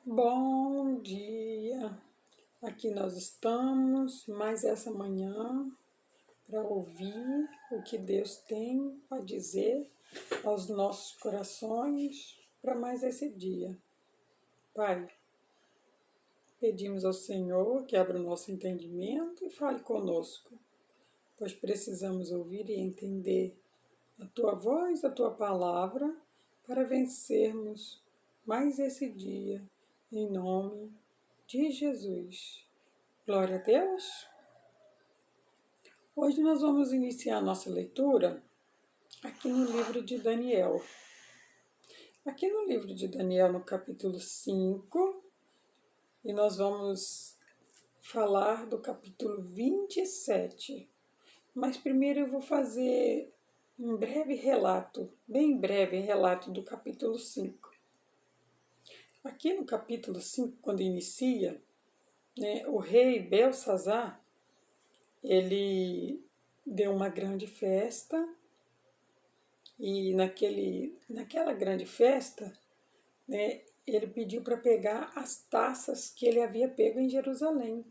Bom dia! Aqui nós estamos mais essa manhã para ouvir o que Deus tem a dizer aos nossos corações para mais esse dia. Pai, pedimos ao Senhor que abra o nosso entendimento e fale conosco, pois precisamos ouvir e entender a Tua voz, a Tua palavra, para vencermos mais esse dia, em nome de Jesus. Glória a Deus! Hoje nós vamos iniciar a nossa leitura aqui no livro de Daniel. Aqui no livro de Daniel, no capítulo 5, e nós vamos falar do capítulo 27. Mas primeiro eu vou fazer um breve relato, bem breve relato do capítulo 5. Aqui no capítulo 5, quando inicia, o rei Belsazar, ele deu uma grande festa e naquela grande festa, ele pediu para pegar as taças que ele havia pego em Jerusalém,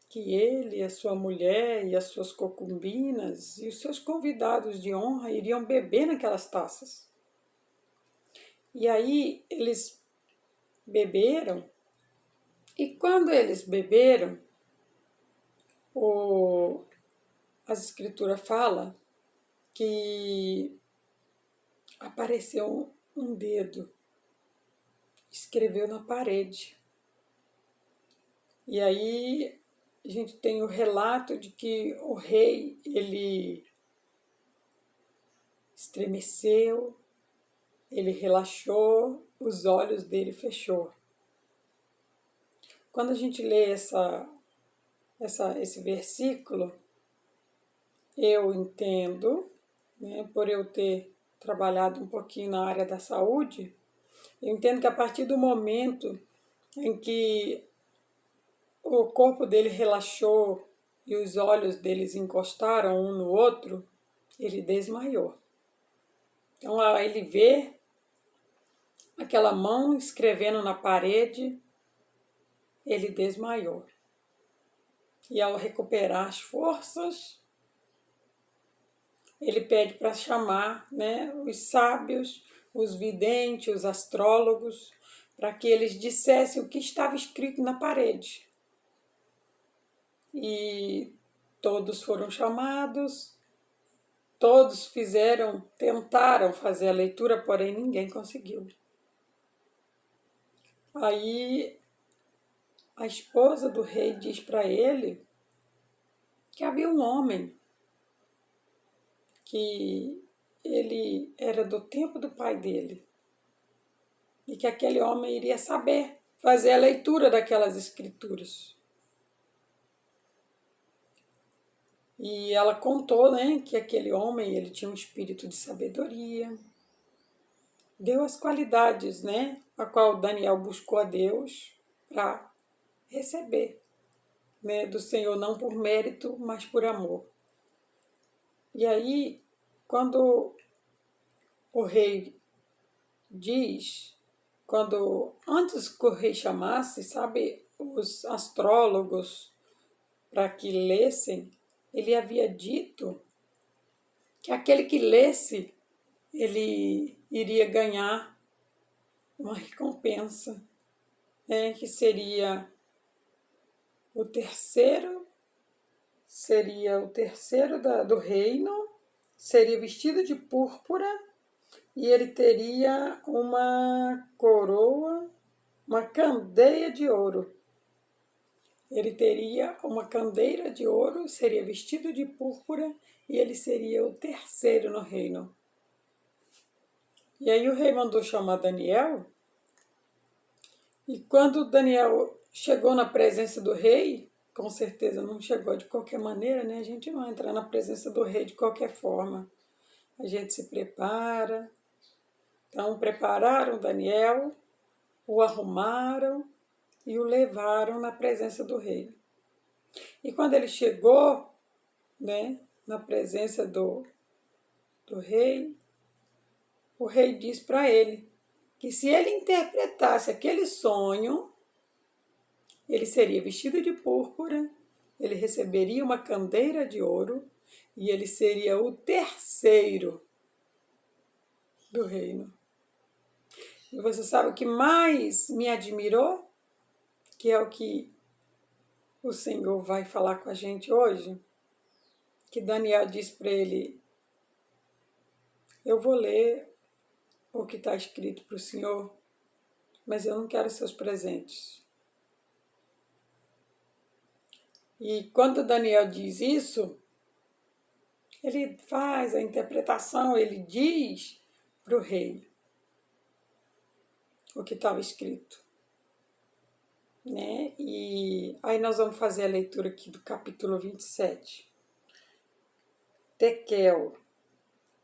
que ele, a sua mulher e as suas concubinas e os seus convidados de honra iriam beber naquelas taças. E aí eles beberam, e quando eles beberam, a escritura fala que apareceu um dedo, escreveu na parede. E aí a gente tem o relato de que o rei, ele estremeceu, ele relaxou, os olhos dele fechou. Quando a gente lê esse versículo, eu entendo, por eu ter trabalhado um pouquinho na área da saúde, eu entendo que a partir do momento em que o corpo dele relaxou e os olhos deles encostaram um no outro, ele desmaiou. Então ele vê aquela mão escrevendo na parede, ele desmaiou. E ao recuperar as forças, ele pede para chamar os sábios, os videntes, os astrólogos, para que eles dissessem o que estava escrito na parede. E todos foram chamados, todos tentaram fazer a leitura, porém ninguém conseguiu. Aí a esposa do rei diz para ele que havia um homem que ele era do tempo do pai dele e que aquele homem iria saber fazer a leitura daquelas escrituras. E ela contou, que aquele homem ele tinha um espírito de sabedoria, deu as qualidades, a qual Daniel buscou a Deus para receber, do Senhor, não por mérito, mas por amor. E aí, quando o rei diz, antes que o rei chamasse, os astrólogos para que lessem, ele havia dito que aquele que lesse, ele iria ganhar uma recompensa, que seria o terceiro do reino, seria vestido de púrpura e ele teria uma coroa, uma candeia de ouro. Ele teria uma candeira de ouro, seria vestido de púrpura e ele seria o terceiro no reino. E aí o rei mandou chamar Daniel, e quando Daniel chegou na presença do rei, com certeza não chegou de qualquer maneira, a gente não entra na presença do rei de qualquer forma. A gente se prepara. Então prepararam Daniel, o arrumaram e o levaram na presença do rei. E quando ele chegou, na presença do rei, o rei disse para ele que se ele interpretasse aquele sonho, ele seria vestido de púrpura, ele receberia uma candeira de ouro e ele seria o terceiro do reino. E você sabe o que mais me admirou? Que é o que o Senhor vai falar com a gente hoje? Que Daniel diz para ele: eu vou ler o que está escrito para o Senhor, mas eu não quero seus presentes. E quando Daniel diz isso, ele faz a interpretação, ele diz para o rei o que estava escrito. Né? E aí nós vamos fazer a leitura aqui do capítulo 27. Tekel,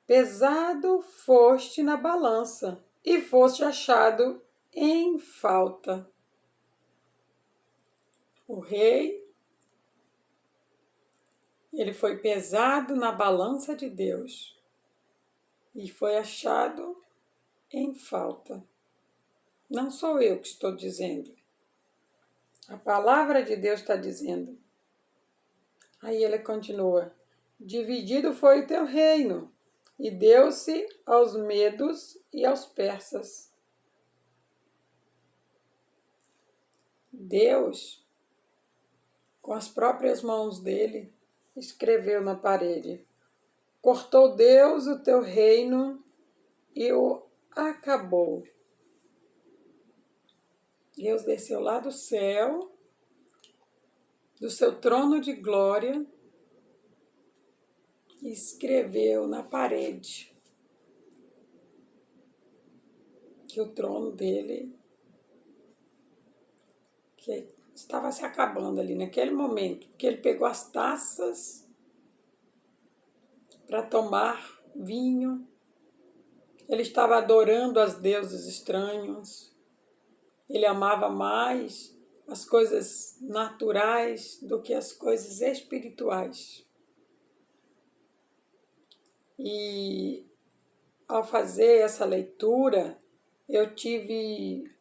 pesado foste na balança e foste achado em falta. O rei, ele foi pesado na balança de Deus e foi achado em falta. Não sou eu que estou dizendo. A palavra de Deus está dizendo. Aí ele continua: dividido foi o teu reino, e deu-se aos medos e aos persas. Deus, com as próprias mãos dele, escreveu na parede: cortou Deus o teu reino e o acabou. Deus desceu lá do céu, do seu trono de glória, e escreveu na parede que o trono dele que estava se acabando ali naquele momento, porque ele pegou as taças para tomar vinho, ele estava adorando as deuses estranhos, ele amava mais as coisas naturais do que as coisas espirituais. E ao fazer essa leitura, eu tive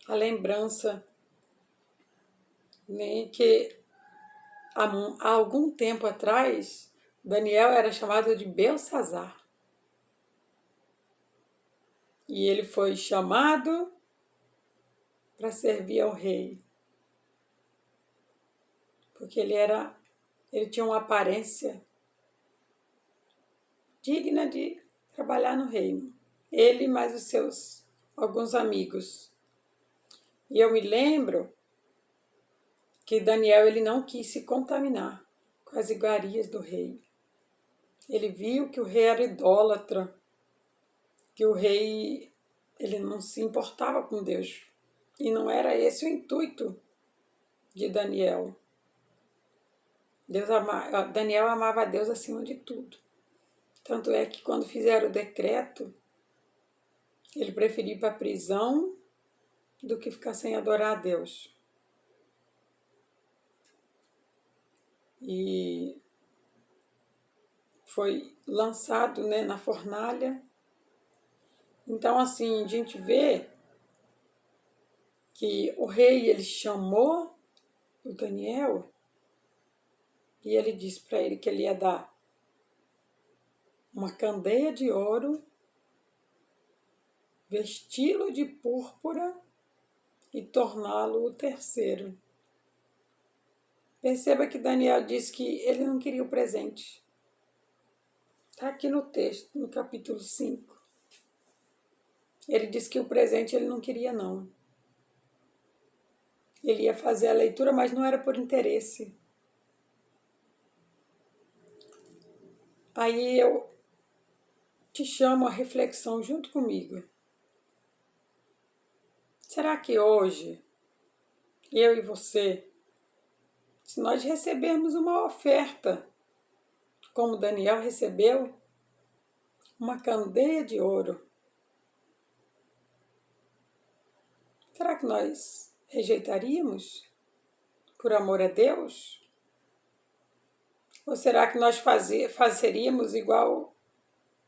a lembrança, né, que há algum tempo atrás, Daniel era chamado de Belsazar. E ele foi chamado para servir ao rei. Porque ele tinha uma aparência digna de trabalhar no reino. Ele e mais os seus alguns amigos. E eu me lembro que Daniel ele não quis se contaminar com as iguarias do rei. Ele viu que o rei era idólatra, que o rei ele não se importava com Deus. E não era esse o intuito de Daniel. Daniel amava a Deus acima de tudo. Tanto é que quando fizeram o decreto, ele preferiu ir para a prisão do que ficar sem adorar a Deus. E foi lançado, né, na fornalha. Então, assim, a gente vê que o rei ele chamou o Daniel e ele disse para ele que ele ia dar uma candeia de ouro, vesti-lo de púrpura e torná-lo o terceiro. Perceba que Daniel disse que ele não queria o presente. Está aqui no texto, no capítulo 5. Ele disse que o presente ele não queria, não. Ele ia fazer a leitura, mas não era por interesse. Aí eu te chamo à reflexão junto comigo. Será que hoje, eu e você, se nós recebermos uma oferta, como Daniel recebeu, uma candeia de ouro, será que nós rejeitaríamos por amor a Deus? Ou será que nós fazeríamos igual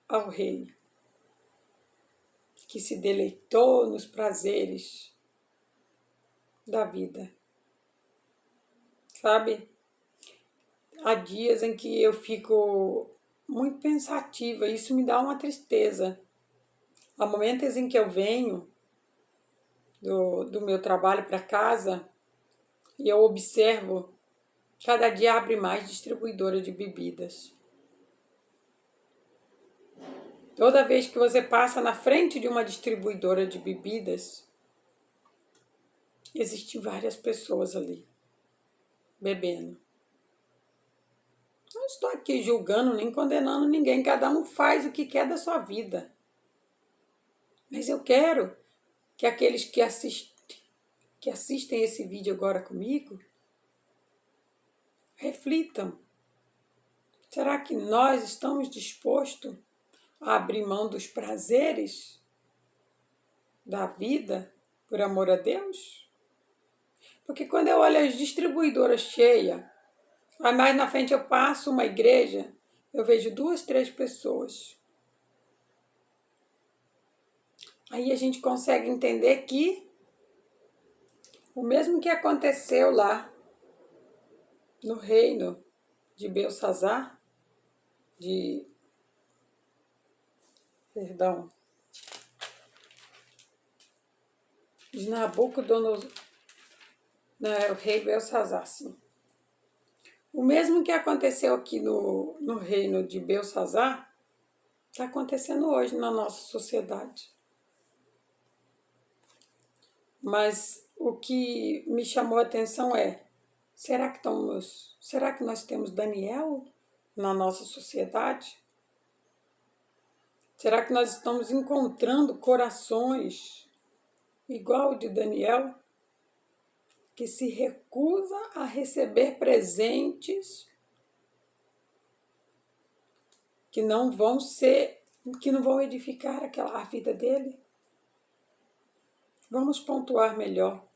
ao rei? que se deleitou nos prazeres da vida. Sabe? Há dias em que eu fico muito pensativa, isso me dá uma tristeza. Há momentos em que eu venho do meu trabalho para casa e eu observo, cada dia abre mais distribuidora de bebidas. Toda vez que você passa na frente de uma distribuidora de bebidas, existem várias pessoas ali, bebendo. Não estou aqui julgando nem condenando ninguém, cada um faz o que quer da sua vida. Mas eu quero que aqueles que assistem esse vídeo agora comigo, reflitam. Será que nós estamos dispostos a abrir mão dos prazeres da vida por amor a Deus? Porque quando eu olho as distribuidoras cheias, aí mais na frente eu passo uma igreja, eu vejo 2, 3 pessoas. Aí a gente consegue entender que o mesmo que aconteceu lá no reino de Belsazar, de Nabucodonosor, o rei Belsazar, sim. O mesmo que aconteceu aqui no reino de Belsazar, está acontecendo hoje na nossa sociedade. Mas o que me chamou a atenção é, será que nós temos Daniel na nossa sociedade? Será que nós estamos encontrando corações igual o de Daniel, que se recusa a receber presentes que não vão edificar a vida dele? Vamos pontuar melhor.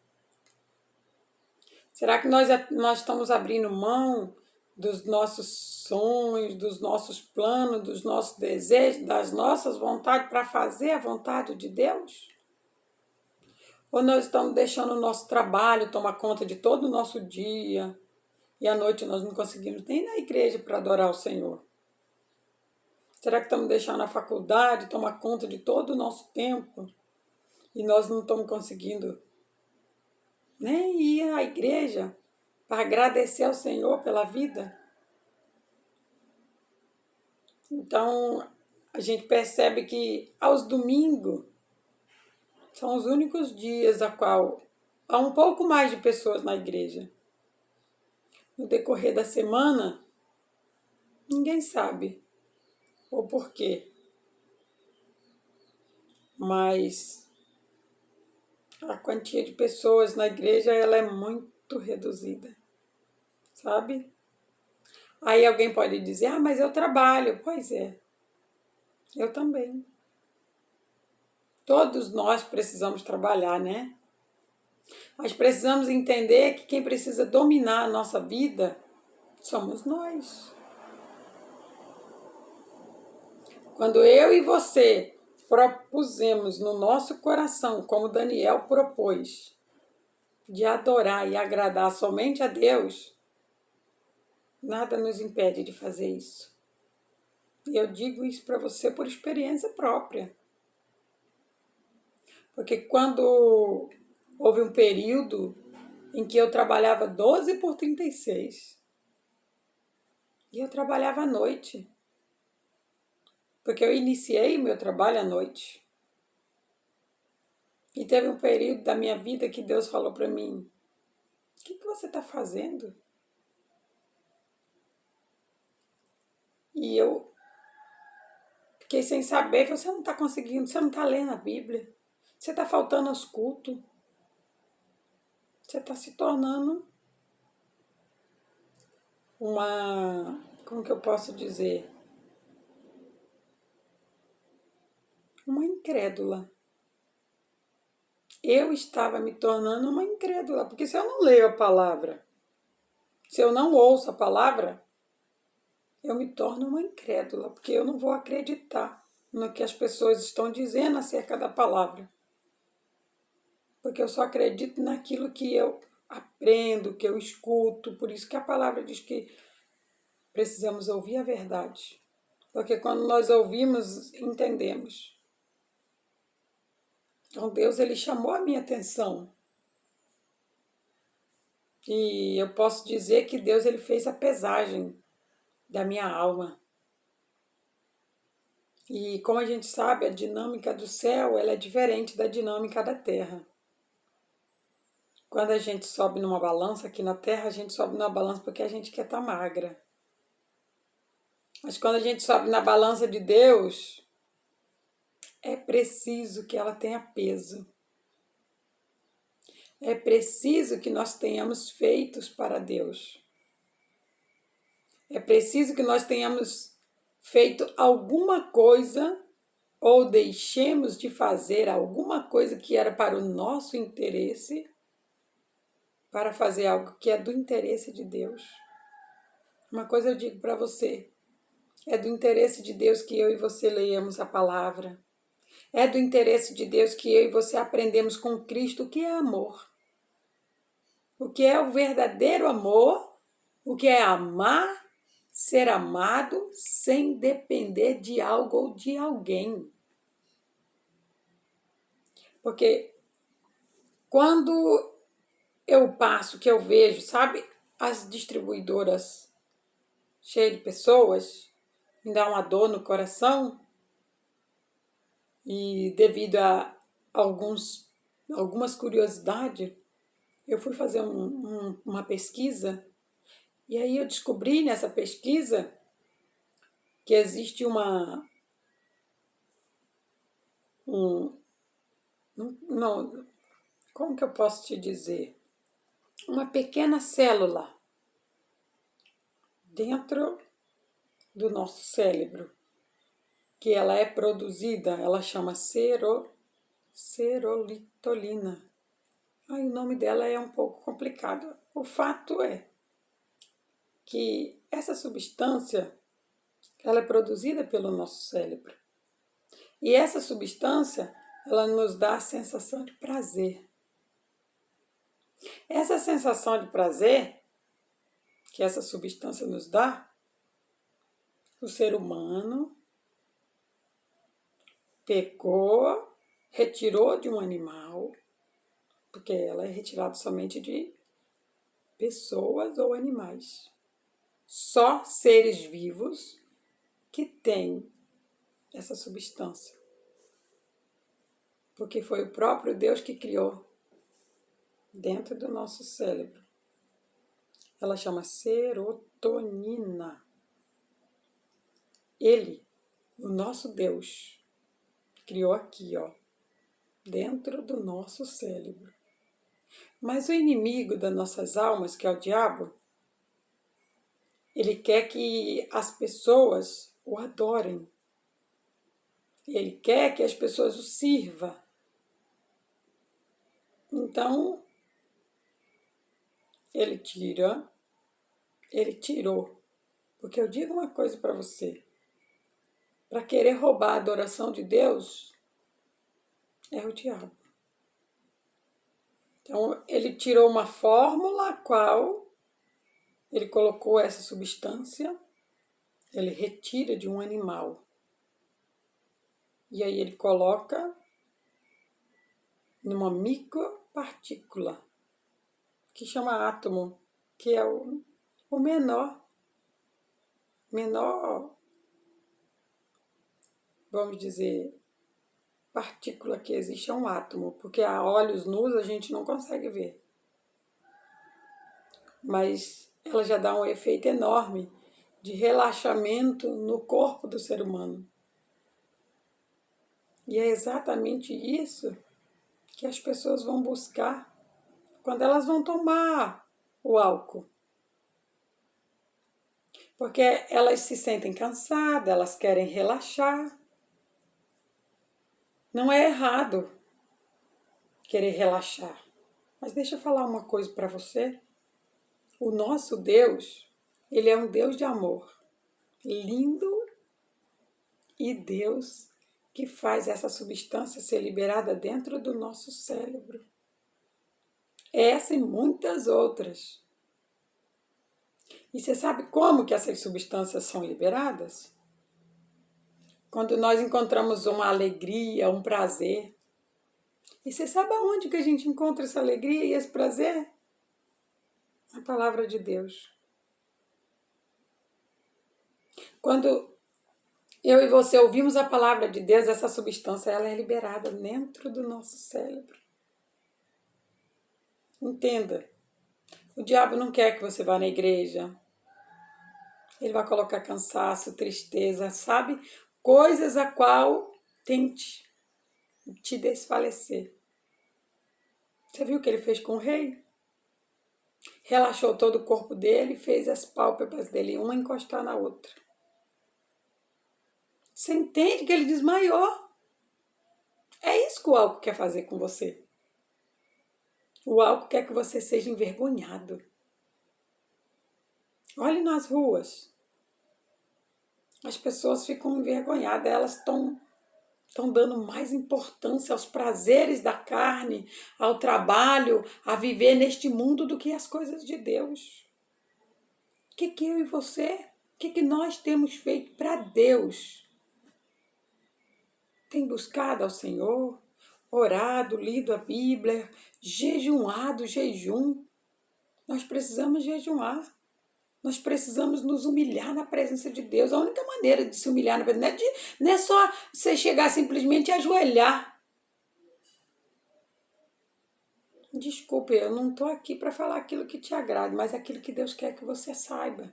Será que nós estamos abrindo mão dos nossos sonhos, dos nossos planos, dos nossos desejos, das nossas vontades para fazer a vontade de Deus? Ou nós estamos deixando o nosso trabalho tomar conta de todo o nosso dia e à noite nós não conseguimos nem ir na igreja para adorar o Senhor? Será que estamos deixando a faculdade tomar conta de todo o nosso tempo e nós não estamos conseguindo nem ir à igreja para agradecer ao Senhor pela vida? Então, a gente percebe que aos domingos são os únicos dias a qual há um pouco mais de pessoas na igreja. No decorrer da semana, ninguém sabe o porquê. Mas a quantia de pessoas na igreja ela é muito reduzida, sabe? Aí alguém pode dizer, mas eu trabalho. Pois é, eu também. Todos nós precisamos trabalhar, né? Mas precisamos entender que quem precisa dominar a nossa vida somos nós. Quando eu e você propusemos no nosso coração, como Daniel propôs, de adorar e agradar somente a Deus, nada nos impede de fazer isso. E eu digo isso para você por experiência própria. Porque quando houve um período em que eu trabalhava 12 por 36, e eu trabalhava à noite, porque eu iniciei meu trabalho à noite. E teve um período da minha vida que Deus falou para mim, o que você está fazendo? E eu fiquei sem saber, você não está conseguindo, você não está lendo a Bíblia, você está faltando aos cultos, você está se tornando como que eu posso dizer? Uma incrédula. Eu estava me tornando uma incrédula, porque se eu não leio a palavra, se eu não ouço a palavra, eu me torno uma incrédula, porque eu não vou acreditar no que as pessoas estão dizendo acerca da palavra. Porque eu só acredito naquilo que eu aprendo, que eu escuto. Por isso que a palavra diz que precisamos ouvir a verdade. Porque quando nós ouvimos, entendemos. Então Deus, ele chamou a minha atenção. E eu posso dizer que Deus, ele fez a pesagem da minha alma. E como a gente sabe, a dinâmica do céu, ela é diferente da dinâmica da terra. Quando a gente sobe numa balança aqui na terra, a gente sobe numa balança porque a gente quer estar magra. Mas quando a gente sobe na balança de Deus, é preciso que ela tenha peso. É preciso que nós tenhamos feitos para Deus. É preciso que nós tenhamos feito alguma coisa ou deixemos de fazer alguma coisa que era para o nosso interesse para fazer algo que é do interesse de Deus. Uma coisa eu digo para você, é do interesse de Deus que eu e você leiamos a palavra. É do interesse de Deus que eu e você aprendemos com Cristo o que é amor. O que é o verdadeiro amor, o que é amar, ser amado sem depender de algo ou de alguém. Porque quando eu passo, que eu vejo, sabe, as distribuidoras cheias de pessoas, me dá uma dor no coração. E devido a algumas curiosidades, eu fui fazer uma pesquisa e aí eu descobri nessa pesquisa que existe não, como que eu posso te dizer? Uma pequena célula dentro do nosso cérebro, que ela é produzida, ela chama serolitolina. Aí o nome dela é um pouco complicado. O fato é que essa substância ela é produzida pelo nosso cérebro. E essa substância, ela nos dá a sensação de prazer. Essa sensação de prazer que essa substância nos dá, o ser humano pegou, retirou de um animal, porque ela é retirada somente de pessoas ou animais. Só seres vivos que têm essa substância. Porque foi o próprio Deus que criou dentro do nosso cérebro. Ela chama serotonina. Ele, o nosso Deus, criou aqui, ó, dentro do nosso cérebro. Mas o inimigo das nossas almas, que é o diabo, ele quer que as pessoas o adorem. Ele quer que as pessoas o sirvam. Então, ele tirou. Porque eu digo uma coisa para você. Para querer roubar a adoração de Deus, é o diabo. Então, ele tirou uma fórmula a qual ele colocou essa substância, ele retira de um animal. E aí ele coloca numa micropartícula, que chama átomo, que é o menor, vamos dizer, partícula que existe é um átomo, porque a olhos nus a gente não consegue ver. Mas ela já dá um efeito enorme de relaxamento no corpo do ser humano. E é exatamente isso que as pessoas vão buscar quando elas vão tomar o álcool. Porque elas se sentem cansadas, elas querem relaxar. Não é errado querer relaxar. Mas deixa eu falar uma coisa para você. O nosso Deus, ele é um Deus de amor. Lindo e Deus que faz essa substância ser liberada dentro do nosso cérebro. Essa e muitas outras. E você sabe como que essas substâncias são liberadas? Quando nós encontramos uma alegria, um prazer. E você sabe aonde que a gente encontra essa alegria e esse prazer? Na palavra de Deus. Quando eu e você ouvimos a palavra de Deus, essa substância ela é liberada dentro do nosso cérebro. Entenda, o diabo não quer que você vá na igreja. Ele vai colocar cansaço, tristeza, sabe? Coisas a qual tente te desfalecer. Você viu o que ele fez com o rei? Relaxou todo o corpo dele e fez as pálpebras dele, uma encostar na outra. Você entende que ele desmaiou? É isso que o álcool quer fazer com você. O álcool quer que você seja envergonhado. Olhe nas ruas. As pessoas ficam envergonhadas, elas estão dando mais importância aos prazeres da carne, ao trabalho, a viver neste mundo do que as coisas de Deus. O que eu e você, o que nós temos feito para Deus? Tem buscado ao Senhor, orado, lido a Bíblia, jejuado, jejum. Nós precisamos jejuar. Nós precisamos nos humilhar na presença de Deus. A única maneira de se humilhar na presença de Deus não é só você chegar simplesmente e ajoelhar. Desculpe, eu não estou aqui para falar aquilo que te agrade, mas aquilo que Deus quer que você saiba.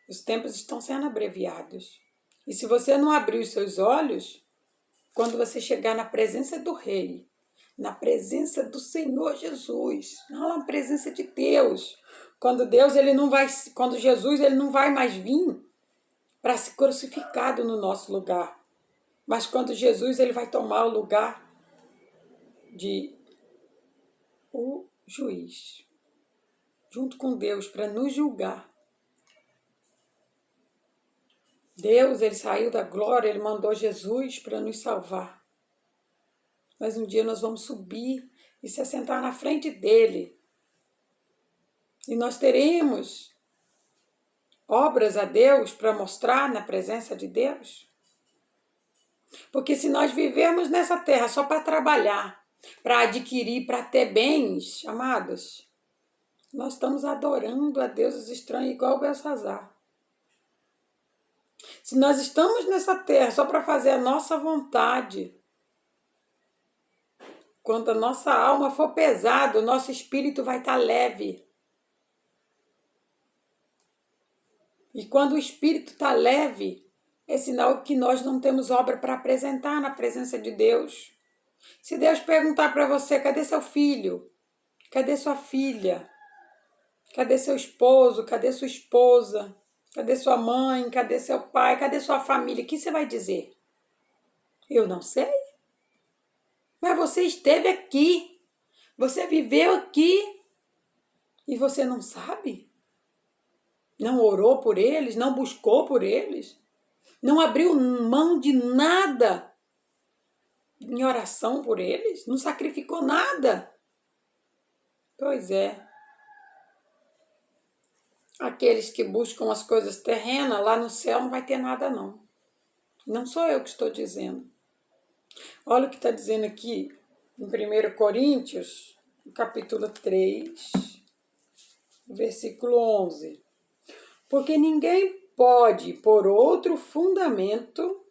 Os tempos estão sendo abreviados. E se você não abrir os seus olhos, quando você chegar na presença do Rei, na presença do Senhor Jesus, não na presença de Deus, quando Jesus ele não vai mais vir para ser crucificado no nosso lugar, mas quando Jesus ele vai tomar o lugar de o juiz, junto com Deus, para nos julgar. Deus, ele saiu da glória, ele mandou Jesus para nos salvar. Mas um dia nós vamos subir e se assentar na frente dele. E nós teremos obras a Deus para mostrar na presença de Deus. Porque se nós vivermos nessa terra só para trabalhar, para adquirir, para ter bens, amados, nós estamos adorando a deuses estranhos igual o Belsazar. Se nós estamos nessa terra só para fazer a nossa vontade, quando a nossa alma for pesada, o nosso espírito vai estar leve. E quando o espírito está leve, é sinal que nós não temos obra para apresentar na presença de Deus. Se Deus perguntar para você, cadê seu filho? Cadê sua filha? Cadê seu esposo? Cadê sua esposa? Cadê sua mãe? Cadê seu pai? Cadê sua família? O que você vai dizer? Eu não sei. Mas você esteve aqui. Você viveu aqui. E você não sabe? Não orou por eles? Não buscou por eles? Não abriu mão de nada em oração por eles? Não sacrificou nada? Pois é. Aqueles que buscam as coisas terrenas, lá no céu não vai ter nada não. Não sou eu que estou dizendo. Olha o que está dizendo aqui em 1 Coríntios, capítulo 3, versículo 11. Porque ninguém pode pôr outro fundamento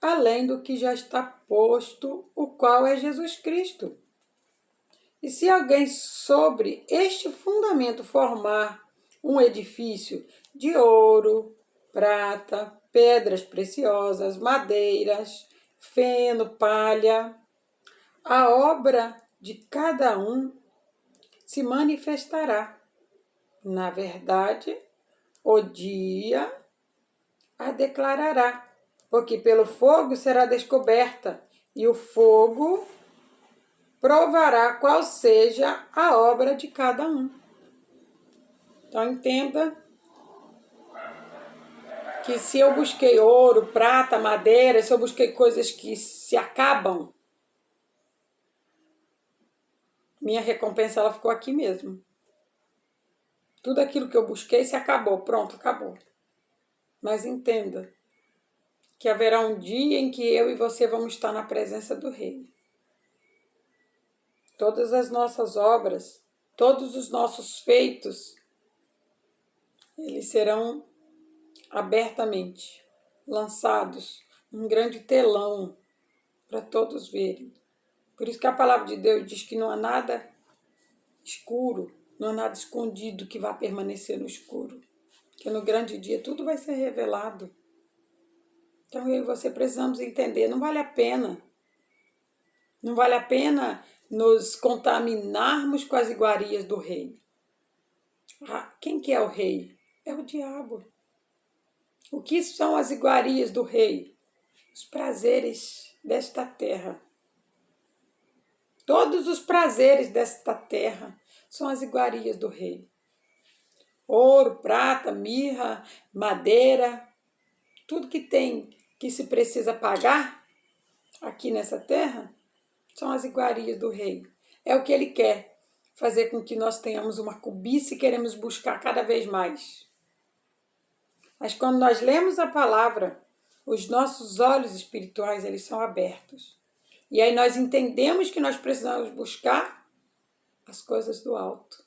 além do que já está posto, o qual é Jesus Cristo. E se alguém sobre este fundamento formar um edifício de ouro, prata, pedras preciosas, madeiras, feno, palha, a obra de cada um se manifestará. Na verdade, o dia a declarará, porque pelo fogo será descoberta, e o fogo provará qual seja a obra de cada um. Então entenda que se eu busquei ouro, prata, madeira, se eu busquei coisas que se acabam, minha recompensa ela ficou aqui mesmo. Tudo aquilo que eu busquei se acabou, pronto, acabou. Mas entenda que haverá um dia em que eu e você vamos estar na presença do Rei. Todas as nossas obras, todos os nossos feitos, eles serão abertamente lançados num grande telão para todos verem. Por isso que a palavra de Deus diz que não há nada escuro, não há nada escondido que vá permanecer no escuro. Que no grande dia tudo vai ser revelado. Então eu e você precisamos entender, não vale a pena. Não vale a pena nos contaminarmos com as iguarias do rei. Quem que é o rei? É o diabo. O que são as iguarias do rei? Os prazeres desta terra. Todos os prazeres desta terra são as iguarias do rei. Ouro, prata, mirra, madeira, tudo que tem que se precisa pagar aqui nessa terra são as iguarias do rei. É o que ele quer, fazer com que nós tenhamos uma cobiça e queremos buscar cada vez mais. Mas quando nós lemos a palavra, os nossos olhos espirituais eles são abertos. E aí nós entendemos que nós precisamos buscar as coisas do alto.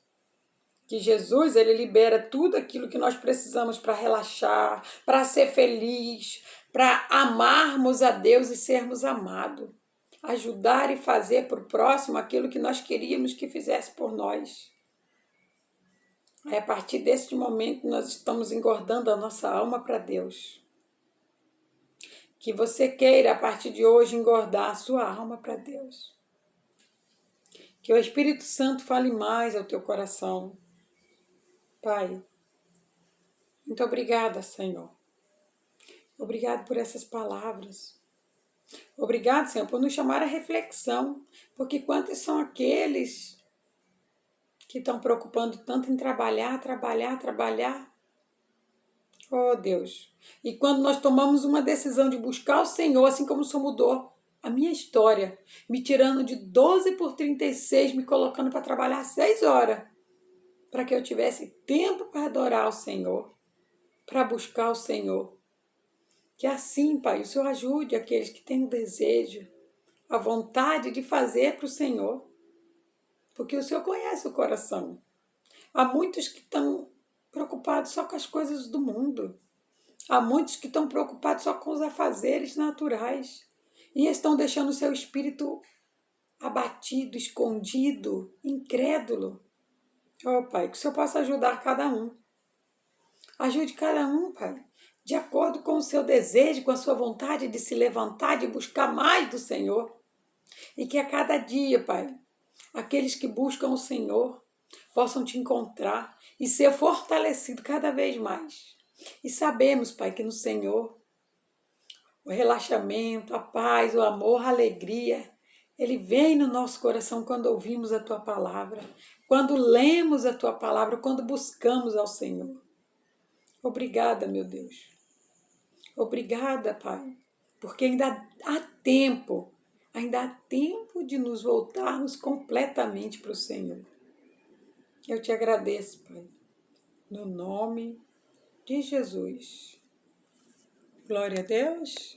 Que Jesus, ele libera tudo aquilo que nós precisamos para relaxar, para ser feliz, para amarmos a Deus e sermos amados. Ajudar e fazer para o próximo aquilo que nós queríamos que fizesse por nós. Aí, a partir deste momento, nós estamos engordando a nossa alma para Deus. Que você queira, a partir de hoje, engordar a sua alma para Deus. Que o Espírito Santo fale mais ao teu coração. Pai, muito obrigada, Senhor. Obrigado por essas palavras. Obrigado, Senhor, por nos chamar à reflexão. Porque quantos são aqueles que estão preocupando tanto em trabalhar. Oh, Deus. E quando nós tomamos uma decisão de buscar o Senhor, assim como o Senhor mudou a minha história, me tirando de 12 por 36, me colocando para trabalhar 6 horas, para que eu tivesse tempo para adorar o Senhor, para buscar o Senhor. Que assim, Pai, o Senhor ajude aqueles que têm o desejo, a vontade de fazer para o Senhor, porque o Senhor conhece o coração. Há muitos que estão preocupados só com as coisas do mundo. Há muitos que estão preocupados só com os afazeres naturais e estão deixando o seu espírito abatido, escondido, incrédulo. Oh, Pai, que o Senhor possa ajudar cada um. Ajude cada um, Pai, de acordo com o seu desejo, com a sua vontade de se levantar, de buscar mais do Senhor. E que a cada dia, Pai, aqueles que buscam o Senhor possam te encontrar e ser fortalecido cada vez mais. E sabemos, Pai, que no Senhor o relaxamento, a paz, o amor, a alegria, ele vem no nosso coração quando ouvimos a Tua palavra, quando lemos a Tua palavra, quando buscamos ao Senhor. Obrigada, meu Deus. Obrigada, Pai, porque ainda há tempo de nos voltarmos completamente para o Senhor. Eu te agradeço, Pai, no nome de Jesus. Glória a Deus.